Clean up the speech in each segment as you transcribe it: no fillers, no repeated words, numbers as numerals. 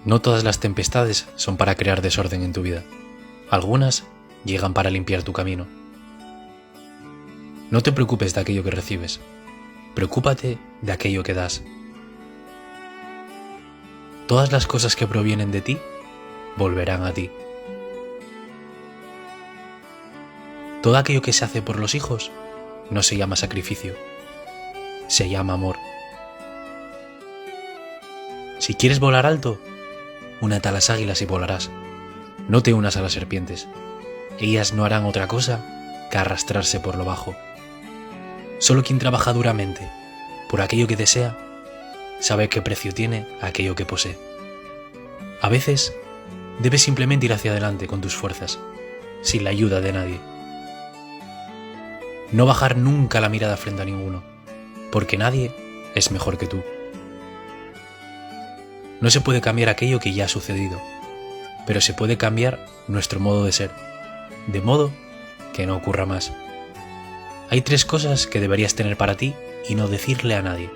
No todas las tempestades son para crear desorden en tu vida. Algunas llegan para limpiar tu camino. No te preocupes de aquello que recibes. Preocúpate de aquello que das. Todas las cosas que provienen de ti volverán a ti. Todo aquello que se hace por los hijos no se llama sacrificio, se llama amor. Si quieres volar alto, únete a las águilas y volarás. No te unas a las serpientes. Ellas no harán otra cosa que arrastrarse por lo bajo. Solo quien trabaja duramente por aquello que desea, sabe qué precio tiene aquello que posee. A veces, debes simplemente ir hacia adelante con tus fuerzas, sin la ayuda de nadie. No bajar nunca la mirada frente a ninguno, porque nadie es mejor que tú. No se puede cambiar aquello que ya ha sucedido, pero se puede cambiar nuestro modo de ser, de modo que no ocurra más. Hay 3 cosas que deberías tener para ti y no decirle a nadie: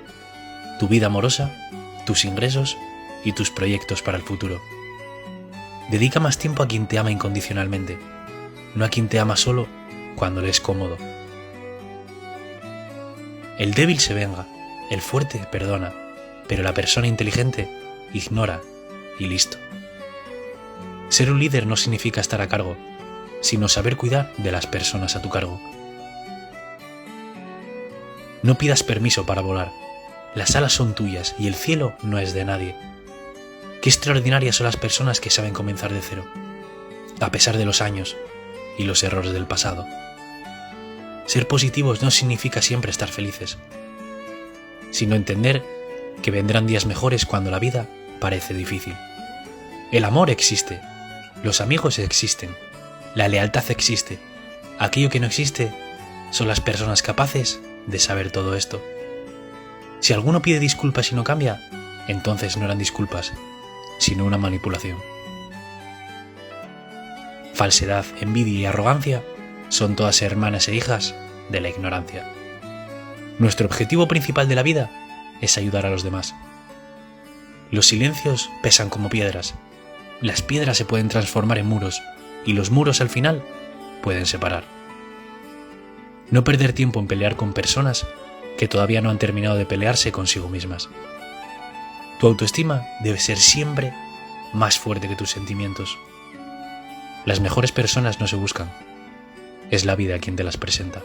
tu vida amorosa, tus ingresos y tus proyectos para el futuro. Dedica más tiempo a quien te ama incondicionalmente, no a quien te ama solo cuando le es cómodo. El débil se venga, el fuerte perdona, pero la persona inteligente ignora y listo. Ser un líder no significa estar a cargo, sino saber cuidar de las personas a tu cargo. No pidas permiso para volar. Las alas son tuyas y el cielo no es de nadie. Qué extraordinarias son las personas que saben comenzar de cero, a pesar de los años y los errores del pasado. Ser positivos no significa siempre estar felices, sino entender que vendrán días mejores cuando la vida parece difícil. El amor existe, los amigos existen, la lealtad existe. Aquello que no existe son las personas capaces de saber todo esto. Si alguno pide disculpas y no cambia, entonces no eran disculpas, sino una manipulación. Falsedad, envidia y arrogancia son todas hermanas e hijas de la ignorancia. Nuestro objetivo principal de la vida es ayudar a los demás. Los silencios pesan como piedras. Las piedras se pueden transformar en muros y los muros al final pueden separar. No perder tiempo en pelear con personas que todavía no han terminado de pelearse consigo mismas. Tu autoestima debe ser siempre más fuerte que tus sentimientos. Las mejores personas no se buscan, es la vida quien te las presenta.